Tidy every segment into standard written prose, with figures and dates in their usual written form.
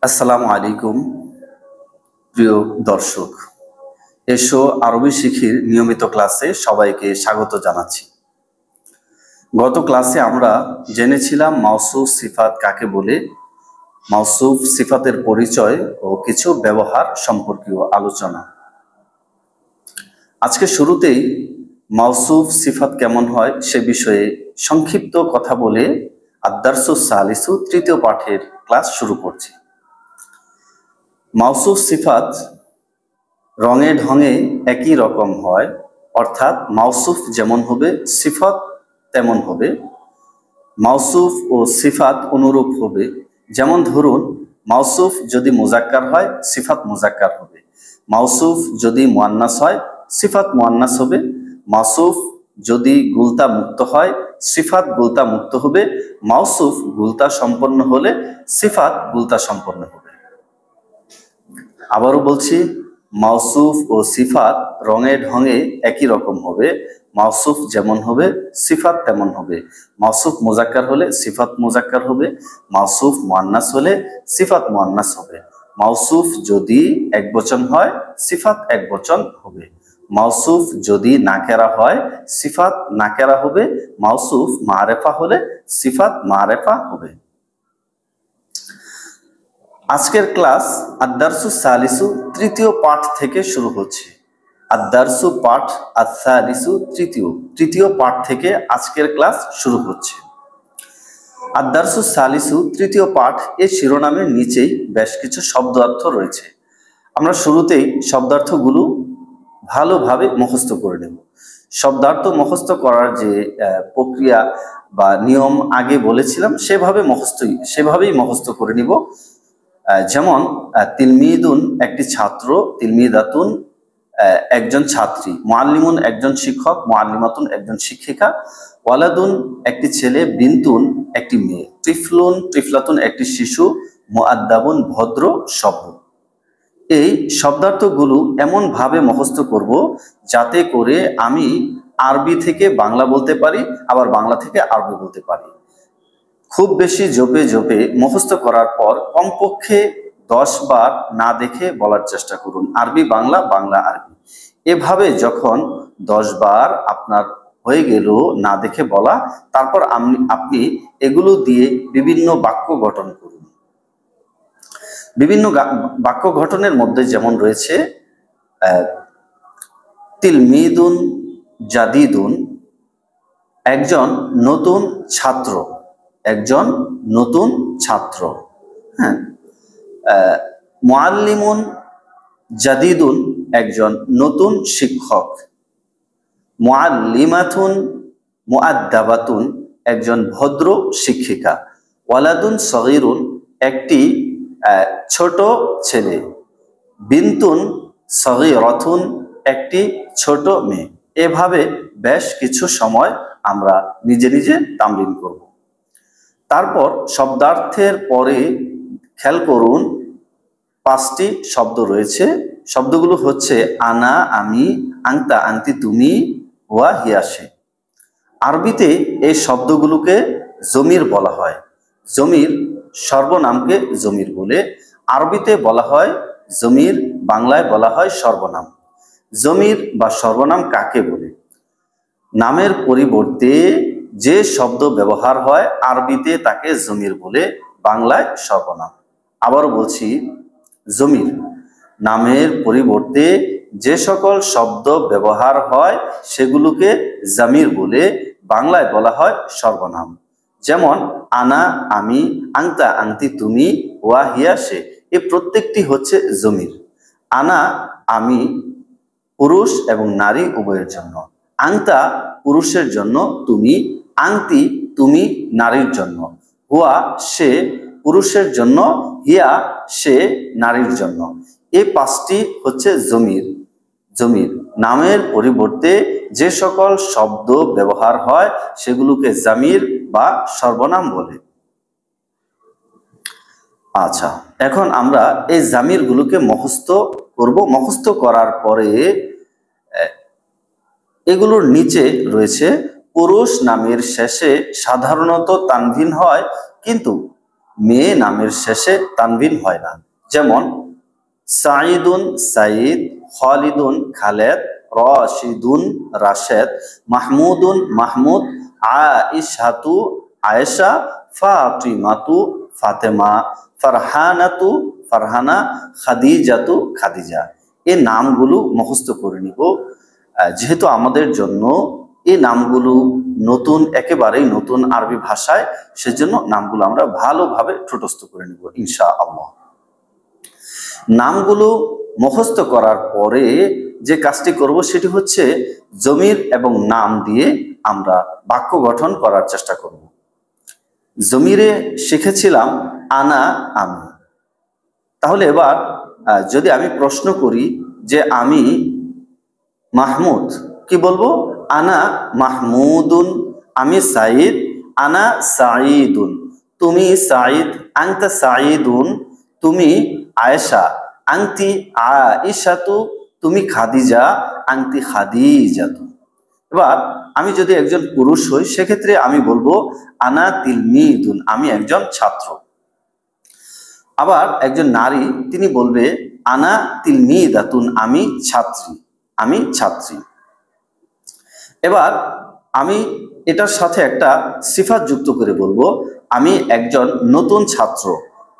আসসালামু আলাইকুম প্রিয় দর্শক। এসো আরবি শিখির নিয়মিত ক্লাসে সবাইকে স্বাগত জানাচ্ছি। গত ক্লাসে আমরা জেনেছিলাম মাওসুফ সিফাত কাকে বলে, মাওসুফ সিফাতের পরিচয় ও কিছু ব্যবহার সম্পর্কীয় আলোচনা। আজকে শুরুতেই মাওসুফ সিফাত কেমন হয় সে বিষয়ে সংক্ষিপ্ত কথা বলে আদ-দারসুস সালিসু তৃতীয় পাঠের ক্লাস শুরু করছি। মাওসুফ সিফাত রঙে ঢঙে একই রকম হয়, অর্থাৎ মাওসুফ যেমন হবে সিফাত তেমন হবে। মাওসুফ ও সিফাত অনুরূপ হবে। যেমন ধরুন, মাওসুফ যদি মুজাক্কার হয় সিফাত মুজাক্কার হবে, মাওসুফ যদি মুয়ান্নাস হয় সিফাত মুয়ান্নাস হবে, মাওসুফ যদি গুলতা মুক্ত হয় সিফাত গুলতা মুক্ত হবে, মাওসুফ গুলতা সম্পন্ন হলে সিফাত গুলতা সম্পন্ন হবে। আবারও বলছি, মাওসুফ ও সিফাত রঙে ঢঙে একই রকম হবে। মাওসুফ যেমন হবে সিফাত তেমন হবে। মাওসুফ মুজাক্কার হলে সিফাত মুজাক্কার হবে, মাওসুফ মুয়ান্নাস হলে সিফাত মুয়ান্নাস হবে। মাওসুফ যদি একবচন হয় সিফাত একবচন হবে। মাওসুফ যদি নাকেরা হয় সিফাত নাকেরা হবে। মাওসুফ মারেফা হলে সিফাত মারেফা হবে। আজকের ক্লাস আদ-দারসুস সালিসু তৃতীয় পাঠ থেকে শুরু হচ্ছে। আদ-দারসু পাঠ আস-সালিসু তৃতীয় পাঠ থেকে আজকের ক্লাস শুরু হচ্ছে। আদ-দারসুস সালিসু তৃতীয় পাঠ এই শিরোনামের নিচেই বেশ কিছু শব্দার্থ রয়েছে। আমরা শুরুতেই শব্দার্থগুলো ভালোভাবে মুখস্থ করে নেব। শব্দার্থ মুখস্থ করার যে প্রক্রিয়া বা নিয়ম আগে বলেছিলাম সেভাবেই মুখস্থ করে নিব। যেমন তিলমিদুন একটি ছাত্র, তিলমিদাতুন একজন ছাত্রী, মুআল্লিমুন একজন শিক্ষক, মুআল্লিমাতুন একজন শিক্ষিকা, ওয়ালাদুন একটি ছেলে, বিনতুন একটি মেয়ে, তিফলুন তিফলাতুন একটি শিশু, মুআদ্দাবুন ভদ্র সভ্য। এই শব্দার্থগুলো এমন ভাবে মুখস্থ করব যাতে করে আমি আরবি থেকে বাংলা বলতে পারি, আবার বাংলা থেকে আরবি বলতে পারি। খুব বেশি জোপে মুখস্থ করার পর কমপক্ষে 10 বার না দেখে বলার চেষ্টা করুন, আরবি বাংলা, বাংলা আরবি। এভাবে যখন 10 বার আপনার হয়ে গেল না দেখে বলা, তারপর আপনি এগুলো দিয়ে বিভিন্ন বাক্য গঠন করুন। বিভিন্ন বাক্য গঠনের মধ্যে যেমন রয়েছে তিলমিদুন জাদিদুন একজন নতুন ছাত্র, একজন নতুন ছাত্র। হ্যাঁ, মুআল্লিমুন জাদিদুন একজন নতুন শিক্ষক, মুআল্লিমাতুন মুআদ্দাবাতুন একজন ভদ্র শিক্ষিকা, ওয়ালাদুন সগীরুন একটি ছোট ছেলে, বিনতুন সগীরাতুন একটি ছোট মেয়ে। এভাবে বেশ কিছু সময় আমরা নিজে নিজে তামরিন করব। তারপর শব্দার্থের পরে খেয়াল করুন 5টি শব্দ রয়েছে। শব্দগুলো হচ্ছে আনা আমি, আংতা আংতি তুমি, ওয়া হিয়া সে। আরবিতে এই শব্দগুলোকে জমির বলা হয়। জমির সর্বনামকে জমির বলে আরবিতে বলা হয় জমির, বাংলায় বলা হয় সর্বনাম। জমির বা সর্বনাম কাকে বলে? নামের পরিবর্তে যে শব্দ ব্যবহার হয় আরবিতে তাকে জমির বলে, বাংলায় সর্বনাম। আবারও বলছি, জমির নামের পরিবর্তে যে সকল শব্দ ব্যবহার হয় সেগুলোকে জামির বলে, বাংলায় বলা হয় সর্বনাম। যেমন আনা আমি, আংতা আংতি তুমি, ওয়া হিয়া সে, এই প্রত্যেকটি হচ্ছে জমির। আনা আমি পুরুষ এবং নারী উভয়ের জন্য, আংতা পুরুষের জন্য, তুমি আংতি তুমি নারীর জন্য, হুয়া সে পুরুষের জন্য, হিয়া সে নারীর জন্য। এই 5টি হচ্ছে জমির। জমির নামের পরিবর্তে যে সকল শব্দ ব্যবহার হয় সেগুলোকে জামির বা সর্বনাম বলে। আচ্ছা, এখন আমরা এই জামিরগুলোকে মুখস্থ করব। মুখস্থ করার পরে এগুলোর নিচে রয়েছে পুরুষ নামের শেষে সাধারণত তানভিন হয়, কিন্তু মেয়ে নামের শেষে তানবিন হয় না। যেমন সাঈদুন সাঈদ, খালিদুন খালেদ, রাশিদুন রাশেদ, মাহমুদুন মাহমুদ, আয়েশাতু আয়েশা, ফাতিমাতু ফাতেমা, ফারহানাতু ফারহানা, খাদিজাতু খাদিজা। এই নামগুলো মুখস্থ করে নিব। যেহেতু আমাদের জন্য এই নামগুলো নতুন, একেবারেই নতুন আরবি ভাষায়, সেজন্য নামগুলো আমরা ভালোভাবে ঠোঁটস্থ করে নিব ইনশাআল্লাহ। নামগুলো মুখস্থ করার পরে যে কাজটি করব সেটি হচ্ছে জমির এবং নাম দিয়ে আমরা বাক্য গঠন করার চেষ্টা করব। জমিরে শিখেছিলাম আনা, আমি। তাহলে এবার যদি আমি প্রশ্ন করি যে আমি মাহমুদ, কি বলবো? আনা মাহমুদুন। আমি সাঈদ, আনা সাঈদুন। তুমি সাঈদ, আনতা সাঈদুন। তুমি আয়েশা, আনতি আয়েশাতু। তুমি খাদিজা, আনতি খাদিজাতু। এবার আমি যদি একজন পুরুষ হই সেক্ষেত্রে আমি বলবো আনা তিলমিদুন, আমি একজন ছাত্র। আবার একজন নারী, তিনি বলবে আনা তিলমিদাতুন, আমি ছাত্রী, আমি ছাত্রী। এবার আমি এটার সাথে একটা সিফাত যুক্ত করে বলবো আমি একজন নতুন ছাত্র।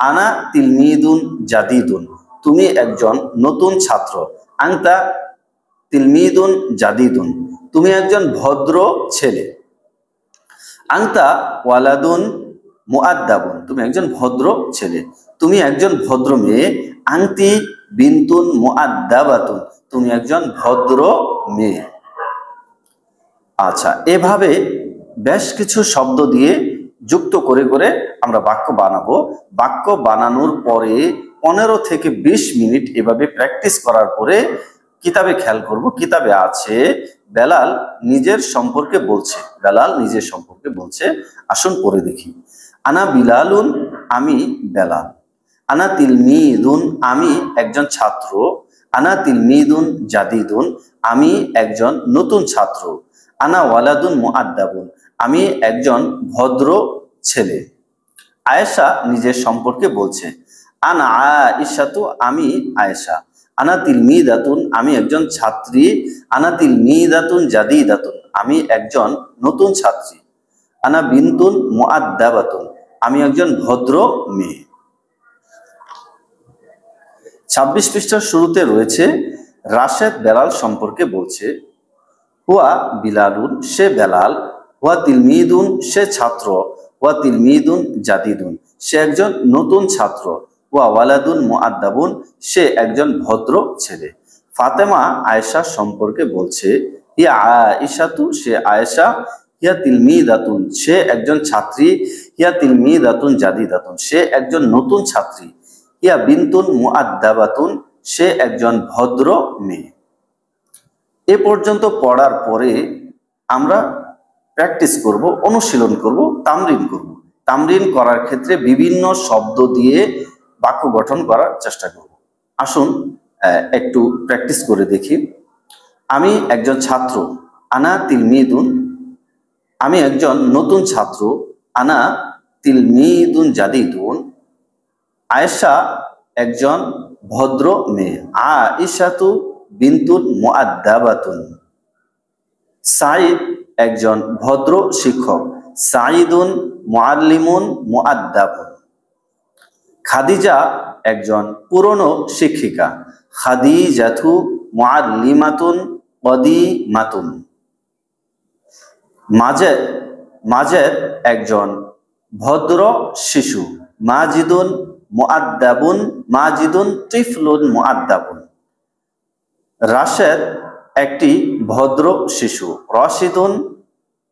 আনা তিলমিদুন জাদিদুন, তুমি একজন নতুন ছাত্র। আনতা তিলমিদুন জাদিদুন, তুমি একজন ভদ্র ছেলে। আনতা ওয়ালাদুন মুআদ্দাবুন, তুমি একজন ভদ্র ছেলে। তুমি একজন ভদ্র মেয়ে। আনতি বিনতুন মুআদ্দাবাতুন, তুমি একজন ভদ্র মেয়ে। আচ্ছা, এভাবে বেশ কিছু শব্দ দিয়ে যুক্ত করে করে আমরা বাক্য বানাবো। বাক্য বানানোর পরে 15 থেকে 20 মিনিট এভাবে প্র্যাকটিস করার পরে কিতাবে খেয়াল করব, কিতাবে আছে বেলাল নিজের সম্পর্কে বলছে। বেলাল নিজের সম্পর্কে বলছে, আসুন পড়ে দেখি। আনা বিলালুন, আমি বেলাল। আনা তিলমিদুন, আমি একজন ছাত্র। আনা তিলমিদুন জাদিদুন, আমি একজন নতুন ছাত্র। আনা ওয়ালাদুন মুআদ্দাবুন, আমি একজন ভদ্র ছেলে। আয়েশা নিজের সম্পর্কে বলছে। আনা আয়েশাতু, আমি আয়েশা। আনা তিলমিদাতুন, আমি একজন ছাত্রী। আনা তিলমিদাতুন জাদিদাতুন, আমি একজন নতুন ছাত্রী। আনা বিনতুন মুআদ্দাবাতুন, আমি একজন ভদ্র মেয়ে। 26 পৃষ্ঠার শুরুতে রয়েছে রাশেদ বেলাল সম্পর্কে বলছে। হুয়া বিলালুন, সে বেলাল। হুয়া তিলমিদুন, সে ছাত্র। হুয়া তিলমিদুন জাদিদুন, সে একজন নতুন ছাত্র। হুয়া ওয়ালাদুন মুআদ্দাবুন, সে একজন ভদ্র ছেলে। ফাতেমা আয়েশা সম্পর্কে বলছে। হিয়া আয়েশাতু, সে আয়েশা। হিয়া তিলমিদাতুন, সে একজন ছাত্রী। হিয়া তিলমিদাতুন জাদিদাতুন, সে একজন নতুন ছাত্রী। হিয়া বিনতুন মুআদ্দাবাতুন, সে একজন ভদ্র মেয়ে। এ পর্যন্ত পড়ার পরে আমরা প্র্যাকটিস করব, অনুশীলন করব, তামরিন করব। তামরিন করার ক্ষেত্রে বিভিন্ন শব্দ দিয়ে বাক্য গঠন করার চেষ্টা করব। আসুন একটু প্র্যাকটিস করে দেখি। আমি একজন ছাত্র। আনা তিলমিদুন, আমি একজন নতুন ছাত্র। আনা তিলমিদুন জাদিদুন। আয়েশা একজন ভদ্র মেয়ে। আয়েশাতু বিনতুন মুআদ্দাবাতুন। সাঈদ একজন ভদ্র শিক্ষক। সাঈদুন মুআল্লিমুন মুআদ্দাবুন। খাদিজা একজন পুরনো শিক্ষিকা। খাদিজাতু মুআল্লিমাতুন কদিমাতুন। মাজেদ একজন ভদ্র শিশু। মাজিদুন মুআদ্দাবুন, মাজিদুন তিফলুন মুআদ্দাবুন। রাশেদ একটি ভদ্র শিশু। রাশিদুন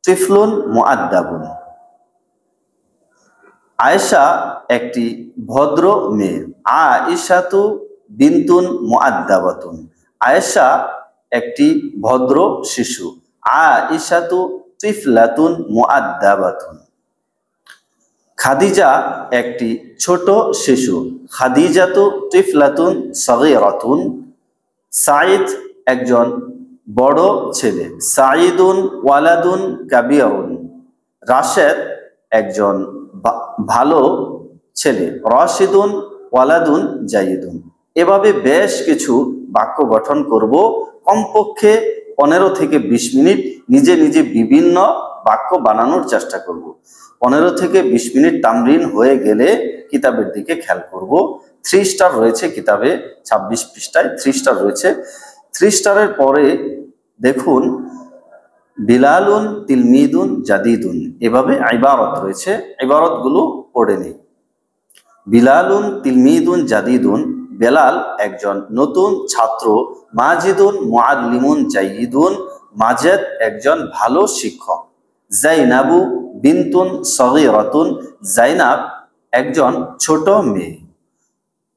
তিফলুন মুআদ্দাবুন। আয়েশা একটি ভদ্র মেয়ে। আয়েশাতু বিনতুন মুআদ্দাবাতুন। আয়েশা একটি ভদ্র শিশু। আয়েশাতু তিফলাতুন মুআদ্দাবাতুন। খাদিজা একটি ছোট শিশু। খাদিজাতু তিফলাতুন সগীরাতুন। সাঈদ একজন বড় ছেলে। সাঈদুন ওয়ালাদুন কাবীরুন। রাশেদ একজন ভালো ছেলে, রাশিদুন ওয়ালাদুন জাইদুন। এভাবে বেশ কিছু বাক্য গঠন করব। কমপক্ষে 15 থেকে 20 মিনিট নিজে নিজে বিভিন্ন বাক্য বানানোর চেষ্টা করব। 15 থেকে 20 মিনিট তামরিন হয়ে গেলে কিতাবের দিকে খেয়াল করব। 3 স্টার রয়েছে কিতাবে, 26 পৃষ্ঠায় 3 স্টার রয়েছে। 3 স্টারের পরে দেখুন বিলালুন তিলমিদুন জাদিদুন, এভাবে ইবারত রয়েছে। ইবারতগুলো পড়ে নিই। বিলালুন তিলমিদুন জাদিদুন, বেলাল একজন নতুন ছাত্র। মাজিদুন মুআল্লিমুন জাইয়িদুন, মাজেদ একজন ভালো শিক্ষক। জাইনাবু বিনতুন সগীরাতুন, জাইনাব একজন ছোট মেয়ে।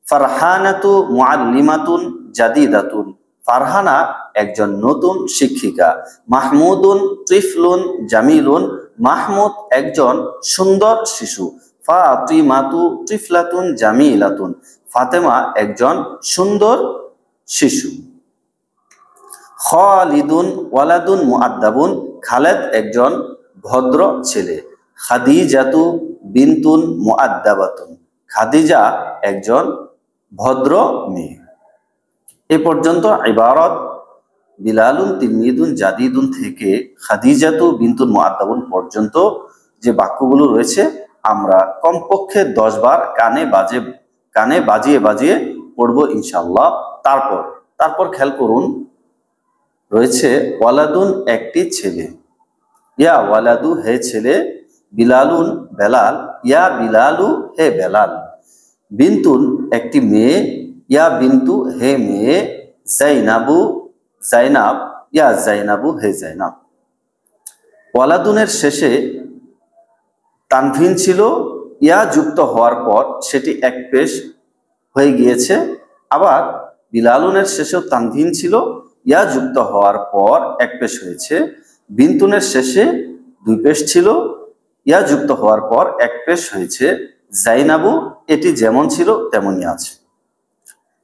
ফারহানাতু মুআল্লিমাতুন জাদিদাতুন, ফারহানা একজন নতুন শিক্ষিকা। মাহমুদুন তিফলুন জামিলুন, মাহমুদ একজন সুন্দর শিশু। ফাতিমাতু তিফলাতুন জামিলাতুন, ফাতেমা একজন সুন্দর শিশু। খালিদুন ওয়ালাদুন মুআদ্দাবুন, খালেদ একজন ভদ্র ছেলে। খাদিজাতু বিনতুন মুআদ্দাবাতুন, খাদিজা একজন ভদ্র মেয়ে। এ পর্যন্ত ইবারত বিলালুন তিলমিদুন জাদিদুন থেকে খাদিজাতু বিনতুন মুআদ্দাবুন পর্যন্ত যে বাক্যগুলো রয়েছে আমরা কমপক্ষে 10 বার কানে বাজিয়ে বাজিয়ে পড়ব ইনশাআল্লাহ। তারপর খেয়াল করুন, রয়েছে ওয়ালাদুন একটি ছেলে। ইয়া ওয়ালাদু হে ছেলে, বিলালুন বেলাল, ইয়া বিলালু হে বেলাল। বিনতুন একটি মেয়ে, ইয়া বিনতু হে মেয়ে। জাইনাবু জাইনাব, ইয়া জাইনাবু হে জাইনাব। ওয়ালাদুনের শেষে তানভিন ছিল, ইয়া যুক্ত হওয়ার পর সেটি এক পেশ হয়ে গিয়েছে। আবার বিলালুনের শেষেও তানভিন ছিল, ইয়া যুক্ত হওয়ার পর এক পেশ হয়েছে। বিনতুনের শেষে 2 পেশ ছিল, ইয়া যুক্ত হওয়ার পর এক পেশ হয়েছে। জাইনাবু এটি যেমন ছিল তেমনই আছে।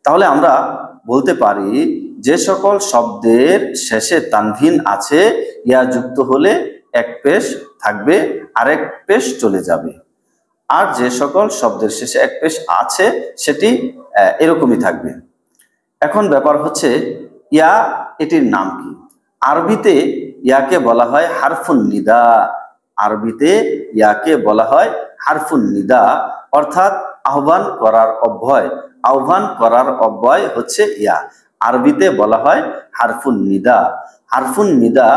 তাহলে আমরা বলতে পারি যে সকল শব্দের শেষে তানভিন আছে ইয়া যুক্ত হলে এক পেশ থাকবে, আরেক পেশ চলে যাবে। আর যে সকল শব্দের শেষে এক পেশ আছে সেটি এরকমই থাকবে। এখন ব্যাপার হচ্ছে ইয়া এটির নাম কি? আরবিতে ইয়াকে বলা হয় হারফুন নিদা। আরবিতে ইয়াকে বলা হয় হারফুন নিদা, অর্থাৎ আহ্বান করার অব্যয়। আহ্বান করার অব্যয় হচ্ছে ইয়া। আরবিতে বলা হয় হারফুন নিদা। হারফুন নিদা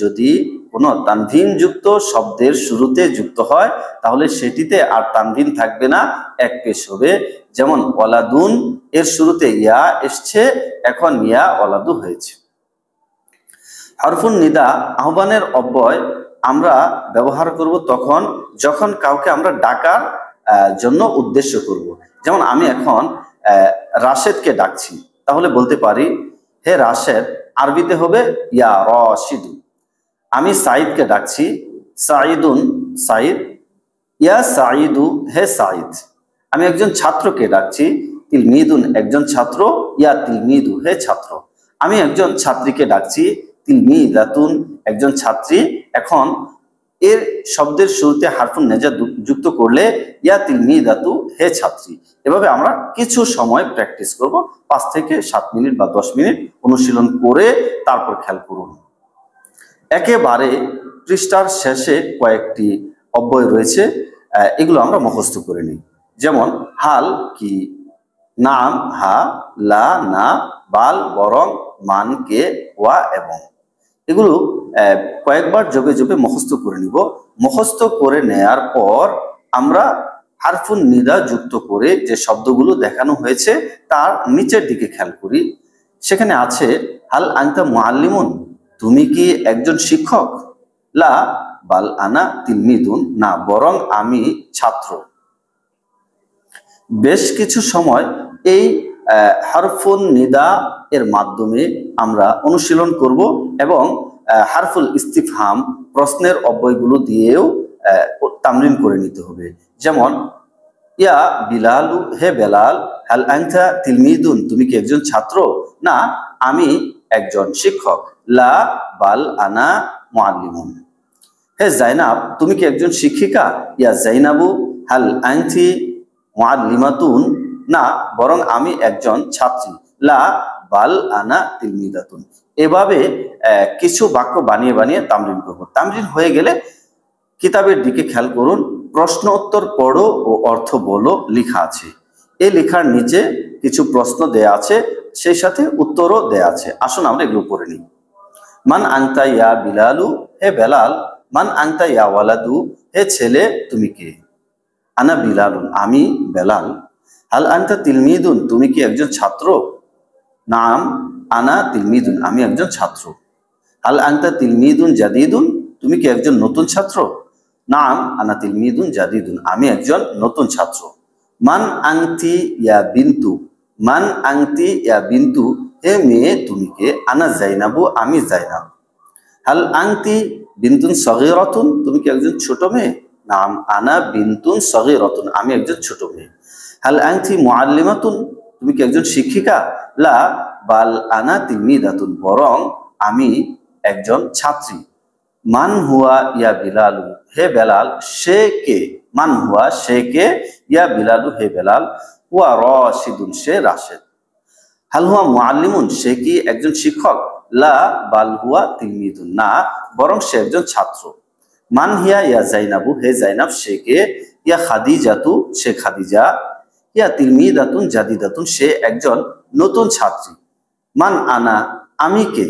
যদি কোনো তানভিন যুক্ত শব্দের শুরুতে যুক্ত হয় তাহলে সেটিতে আর তানভিন থাকবে না, এক পেশ হবে। যেমন ওয়ালাদুন এর শুরুতে ইয়া এসছে, এখন ইয়া ওয়ালাদু হয়েছে। হরফুন নিদা আহ্বানের অব্যয় আমরা ব্যবহার করব তখন যখন কাউকে আমরা ডাকার জন্য উদ্দেশ্য করব। যেমন আমি এখন রাশেদকে ডাকছি, তাহলে বলতে পারি হে রাশেদ, আরবিতে হবে ইয়া রাশিদু। আমি সাঈদকে ডাকছি, সাঈদুন সাঈদ, ইয়া সাঈদু হে সাঈদ। আমি একজন ছাত্রকে ডাকছি, তিলমিদুন একজন ছাত্র, ইয়া তিলমিদু হে ছাত্র। আমি একজন ছাত্রীকে ডাকছি, তিলমিদাতুন একজন ছাত্রী। এখন এর শব্দের শুরুতে হারফুন নেজা যুক্ত করলে ইয়া তিলমিদাতু হে ছাত্রী। এভাবে আমরা কিছু সময় প্র্যাকটিস করব, 5 থেকে 7 মিনিট বা 10 মিনিট অনুশীলন করে তারপর খেয়াল করুন। একেবারে পৃষ্ঠার শেষে কয়েকটি অব্যয় রয়েছে, এগুলো আমরা মুখস্থ করে নিই। যেমন হাল কি, নাম হা, লা না, বাল বরং, মান কে, ওয়া এবং। এগুলো কয়েকবার যোগে যোগে মুখস্থ করে নিব। মুখস্থ করে নেয়ার পর আমরা হারফুন নিদা যুক্ত করে যে শব্দগুলো দেখানো হয়েছে তার নিচের দিকে খেয়াল করি। সেখানে আছে হাল আনতা মুআল্লিমুন, তুমি কি একজন শিক্ষক? লা বাল আনা তিলমিদুন, না বরং আমি ছাত্র। বেশ কিছু সময় এই হারফুন নিদা এর মাধ্যমে আমরা অনুশীলন করব এবং হারফুল ইস্তিফহাম প্রশ্নের অব্যয়গুলো দিয়েও তামরিন করে নিতে হবে। যেমন ইয়া বিলালু হে বেলাল, হাল আনতা তিলমিদুন, তুমি কি একজন ছাত্র? না আমি একজন শিক্ষক। লা বাল আনা মুআল্লিমুন। হে জাইনাব, তুমি কি একজন শিক্ষিকা? ইয়া জাইনাবু হাল আনতি মুআল্লিমাতুন, না বরং আমি একজন ছাত্রী, লা বাল আনা তিলমিদাতুন। এভাবে কিছু বাক্য বানিয়ে বানিয়ে তামরিন করব। তামরিন হয়ে গেলে কিতাবের দিকে খেয়াল করুন, প্রশ্ন উত্তর পড়ো ও অর্থ বলো লেখা আছে। এই লেখার নিচে কিছু প্রশ্ন দেয়া আছে, সেই সাথে উত্তরও দেয়া আছে। আসুন আমরা এগুলো পড়ে নিই। মান আনতা ইয়া বিলালু, হে বেলাল। মান আনতা ইয়া ওয়ালাদু, হে ছেলে তুমি কে? আনা বিলালুন, আমি বেলাল। হাল আনতা তিলমিদুন, তুমি কি একজন ছাত্র? নাম আনা তিলমিদুন, আমি একজন ছাত্র। হাল আনতা তিলমিদুন জাদিদুন, তুমি কি একজন নতুন ছাত্র? নাম আনা তিলমিদুন জাদিদুন, আমি একজন নতুন ছাত্র। মান আংতি ইয়া বিন্তু, মান আংতি ইয়া বিন্তু, হে মেয়ে তুমি কে? আনা জাইনাবু, আমি জাইনাব। হাল আংতি বিন্তুন সগীরাতুন, তুমি কি একজন ছোট মেয়ে? নাম আনা বিন্তুন সগীরাতুন, আমি একজন ছোট মেয়ে। হাল আংতি মুআল্লিমাতুন, তুমি কি একজন শিক্ষিকা? লা বাল আনা তিলমিদাতুন, বরং আমি একজন ছাত্রী। মান হুয়া ইয়া বিলালু, হে বেলাল সে কে? মান হুয়া, সে কে? ইয়া বিলালু, হে বেলাল। হুয়া রাশিদুন, সে রাশেদ। হাল হুয়া মুআল্লিমুন, সে কি একজন শিক্ষক? লা বাল হুয়া তিলমিদুন, না বরং সে একজন ছাত্র। মান হিয়া ইয়া জাইনাবু, হে জাইনাব সে কে? ইয়া খাদিজাতু, সে খাদিজা। ইয়া তিলমিদাতুন জাদিদাতুন, সে একজন নতুন ছাত্রী। মান আনা, আমি কে?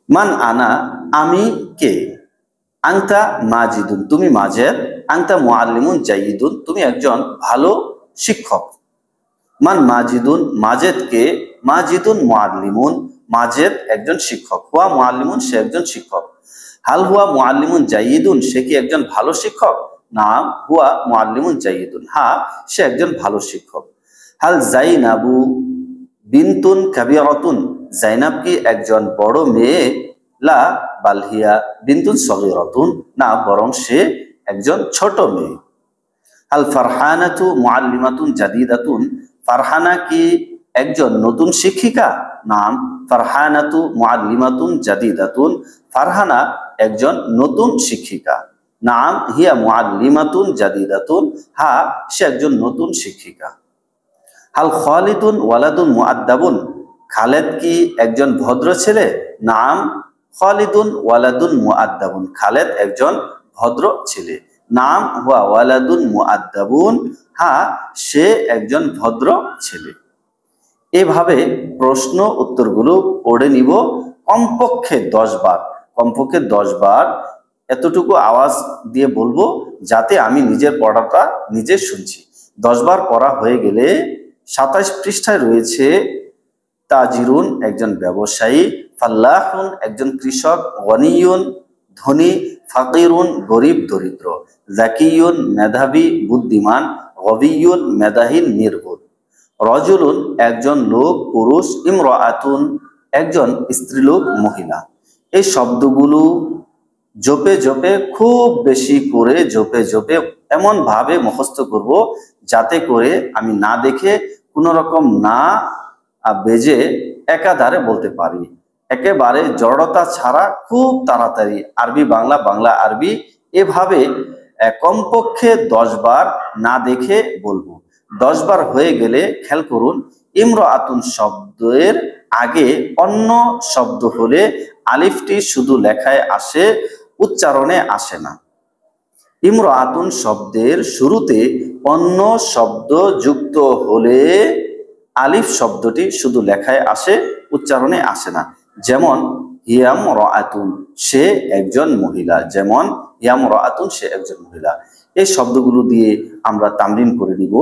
মান আনা, আমি কে? আংতা মাজিদুন, তুমি মাজেদ। আংতা মুআল্লিমুন জাইয়িদুন, তুমি একজন ভালো শিক্ষক। মান মাজিদুন, মাজেদ কে? মাজিদুন মুআল্লিমুন, মাজেদ একজন শিক্ষক। হুয়া মুআল্লিমুন, সে একজন শিক্ষক। হাল হুয়া মুআল্লিমুন জাইয়িদুন, সে কি একজন ভালো শিক্ষক? নাম হুয়া মুআল্লিমুন জাইয়িদুন, হ্যাঁ সে একজন ভালো শিক্ষক। হাল জাইনাবু বিনতুন কাবিরাতুন, জাইনাব কি একজন বড় মেয়ে? লা বালহিয়া বিনতুন সগীরাতুন, না বরং সে একজন ছোট মেয়ে। আল ফারহানাতু মুআল্লিমাতুন জাদিদাতুন, ফারহানা কি একজন নতুন শিক্ষিকা? নাম ফারহানাতু মুআল্লিমাতুন জাদিদাতুন, ফারহানা একজন নতুন শিক্ষিকা। নাম হিয়া মুআল্লিমাতুন জাদিদাতুন, হ্যাঁ সে একজন নতুন শিক্ষিকা। হাল খালিদুন ওয়ালাদুন মুআদ্দাবুন, খালেদ কি একজন ভদ্র ছেলে? নাম খালিদুন ওয়ালাদুন মুআদ্দাবুন, খালেদ একজন ভদ্র ছেলে। নাম হুয়া ওয়ালাদুন মুআদ্দাবুন, হ্যাঁ সে একজন ভদ্র ছেলে। এভাবে প্রশ্ন উত্তরগুলো পড়ে নিব কমপক্ষে 10 বার, কমপক্ষে 10 বার এতটুকু আওয়াজ দিয়ে বলবো যাতে আমি নিজের পড়াটা নিজে শুনছি। 10 বার পড়া হয়ে গেলে 27 পৃষ্ঠায় রয়েছে তাজিরুন একজন ব্যবসায়ী, ফাল্লাহুন একজন কৃষক, গনিয়ুন ধনী, ফাকিরুন গরিব দরিদ্র, জাকিয়ুন মেধাবী বুদ্ধিমান, গবিয়ুন মেধাহীন নির্বোধ, রজুলুন একজন লোক পুরুষ, ইমরাআতুন একজন স্ত্রীলোক মহিলা। এই শব্দগুলো জপে জপে খুব বেশি করে জপে জপে এমন ভাবে মুখস্থ করব যাতে করে আমি না দেখে কোন রকম না বেজে একাধারে বলতে পারি, একেবারে জড়তা ছাড়া খুব তাড়াতাড়ি আরবি বাংলা, বাংলা আরবি এভাবে কমপক্ষে 10 বার না দেখে বলবো। 10 বার হয়ে গেলে খেয়াল করুন, ইমরাআতুন শব্দের আগে অন্য শব্দ হলে আলিফটি শুধু লেখায় আসে, উচ্চারণে আসে না। ইমরাআতুন শব্দের শুরুতে অন্য শব্দ যুক্ত হলে আলিফ শব্দটি শুধু লেখায় আসে, উচ্চারণে আসে না। যেমন ইয়ামরাআতুন, সে একজন মহিলা। যেমন ইয়ামরাআতুন, সে একজন মহিলা। এই শব্দগুলো দিয়ে আমরা তামরিন করে নিব।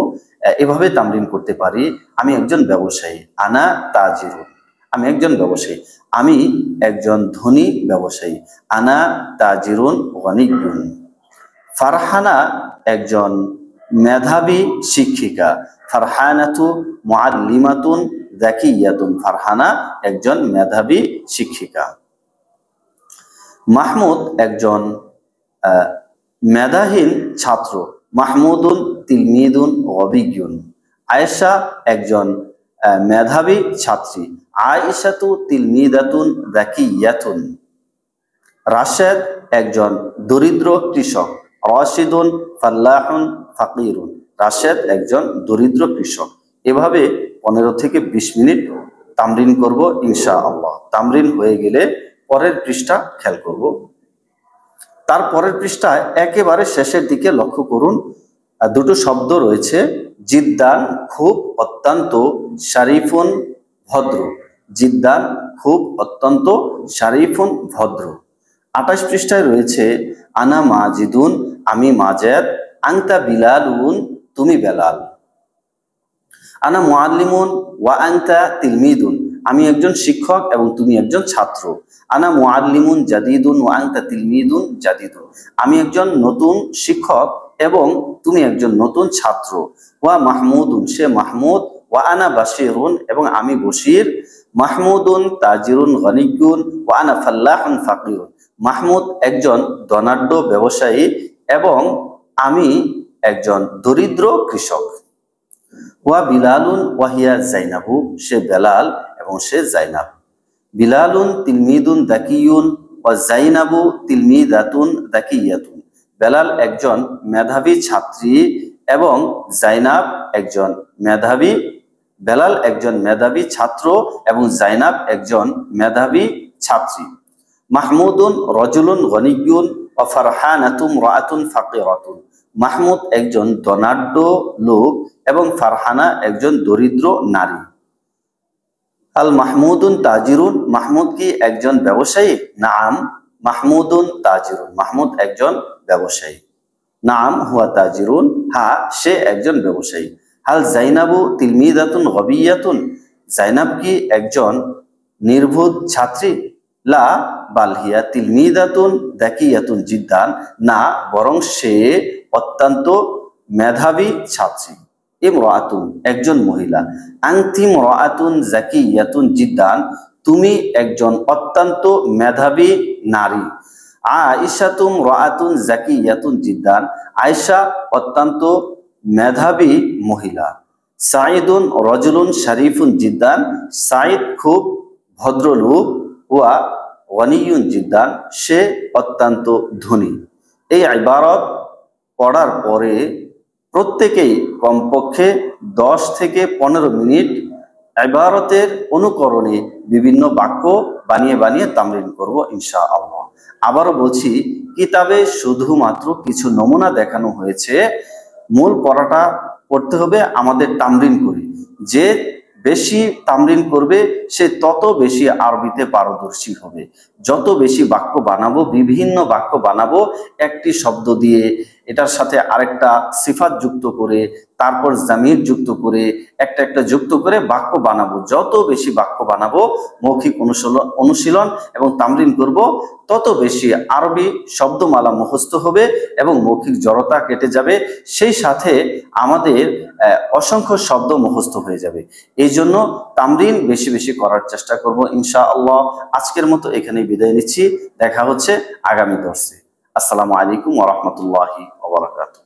এভাবে তামরিন করতে পারি। আমি একজন ব্যবসায়ী, আনা তাজিরুন, আমি একজন ব্যবসায়ী। আমি একজন ধনী ব্যবসায়ী, আনা তাজিরুন গনিয়ুন। ফারহানা একজন মেধাবী শিক্ষিকা, ফারহানাতু মুআল্লিমাতুন যাকিয়াতুন, ফারহানা একজন মেধাবী শিক্ষিকা। মাহমুদ একজন মেধাহীন ছাত্র, মাহমুদুন তিলমিদুন গবিয়ুন। আয়েশা একজন মেধাবী ছাত্রী, আয়েশাতু তিলমিদাতুন যাকিয়াতুন। রাশেদ একজন দরিদ্র কৃষক, রাশিদুন ফাল্লাহুন ফাকিরুন, রাশেদ একজন দরিদ্র কৃষক। এভাবে 15 থেকে 20 মিনিট তামরিন করব ইনশাআল্লাহ। তামরিন হয়ে গেলে পরের পৃষ্ঠা খেয়াল করব। তার পরের পৃষ্ঠায় একেবারে শেষের দিকে লক্ষ্য করুন, দুটো শব্দ রয়েছে, জিদ্দান খুব, অত্যন্ত, শারিফুন ভদ্র। জিদ্দান খুব, অত্যন্ত, শারিফুন ভদ্র। 28 পৃষ্ঠায় রয়েছে আনা মাজিদুন, আমি মাজেদ, আংতা বিলালুন, তুমি বেলাল। আনা মুআল্লিমুন ওয়া আংতা তিলমিদুন, আমি একজন শিক্ষক এবং তুমি একজন ছাত্র। আনা মুআল্লিমুন জাদিদুন ওয়া আংতা তিলমিদুন জাদিদুন, আমি একজন নতুন শিক্ষক এবং তুমি একজন নতুন ছাত্র। ওয়া মাহমুদুন, সে মাহমুদ। ওয়া আনা বাশিরুন, এবং আমি বশির। মাহমুদুন তাজিরুন গনিয়ুন ওয়া আনা ফাল্লাহুন ফাকিরুন, মাহমুদ একজন ধনাঢ্য ব্যবসায়ী এবং আমি একজন দরিদ্র কৃষক। ওয়া বিলালুন ওয়াহিয়া জাইনাবু, সে বেলাল এবং সে জাইনাব। বিলালুন তিলমিদুন দাকিয়ুন ওয়া জাইনাবু তিলমিদাতুন দাকিয়াতুন, বেলাল একজন মেধাবী ছাত্রী এবং জাইনাব একজন মেধাবী, বেলাল একজন মেধাবী ছাত্র এবং জাইনাব একজন মেধাবী ছাত্রী। মাহমুদুন রজুলুন গনিয়ুন ওয়া ফারহানাতুম রাআতুন ফাকিরাতুন, মাহমুদ একজন ধনাঢ্য লোক এবং ফারহানা একজন দরিদ্র নারী। আল মাহমুদুন তাজিরুন, মাহমুদ কি একজন ব্যবসায়ী? নাম মাহমুদুন তাজিরুন, মাহমুদ একজন ব্যবসায়ী। নাম হুয়া তাজিরুন, হ্যাঁ সে একজন ব্যবসায়ী। হাল জাইনাবু তিলমিদাতুন গবিয়াতুন, জাইনাব কি একজন নির্বোধ ছাত্রী? লা বাল হিয়া তিলমিদাতুন দাকিয়াতুন জিদ্দান, না বরং সে অত্যন্ত মেধাবী ছাত্রী। ইমরাআতুন, একজন মহিলা। আনতি ইমরাআতুন যাকিয়াতুন জিদ্দান, তুমি একজন অত্যন্ত মেধাবী নারী। আয়েশাতুম রাআতুন যাকিয়াতুন জিদ্দান, আয়েশা অত্যন্ত মেধাবী মহিলা। সাঈদুন রজুলুন শরীফুন জিদ্দান, সাঈদ খুব ভদ্রলোক। ওয়া গনিয়ুন জিদ্দান, সে অত্যন্ত ধনী। এই ইবারত পড়ার পরে প্রত্যেকেই কমপক্ষে 10 থেকে 15 মিনিট ইবারতের অনুকরণে বিভিন্ন বাক্য বানিয়ে বানিয়ে তামরিন করব ইনশাআল্লাহ। আবারও বলছি, কিতাবে শুধুমাত্র কিছু নমুনা দেখানো হয়েছে, মূল পড়াটা পড়তে হবে আমাদের তামরিন করে। যে বেশি তামরিন করবে সে তত বেশি আরবিতে পারদর্শী হবে। যত বেশি বাক্য বানাবো, বিভিন্ন বাক্য বানাবো, একটি শব্দ দিয়ে এটার সাথে আরেকটা সিফাত যুক্ত করে, তারপর জামির যুক্ত করে, একটা একটা যুক্ত করে বাক্য বানাবো। যত বেশি বাক্য বানাবো, মৌখিক অনুশীলন এবং তামরিন করব, তত বেশি আরবি শব্দমালা মুখস্থ হবে এবং মৌখিক জড়তা কেটে যাবে। সেই সাথে আমাদের অসংখ্য শব্দ মুখস্থ হয়ে যাবে। এই জন্য তামরিন বেশি বেশি করার চেষ্টা করব ইনশাআল্লাহ। আজকের মতো এখানেই বিদায় নিচ্ছি, দেখা হচ্ছে আগামী দর্শে। আসসালামু আলাইকুম ওয়া রাহমাতুল্লাহি ওয়া বারাকাতুহু।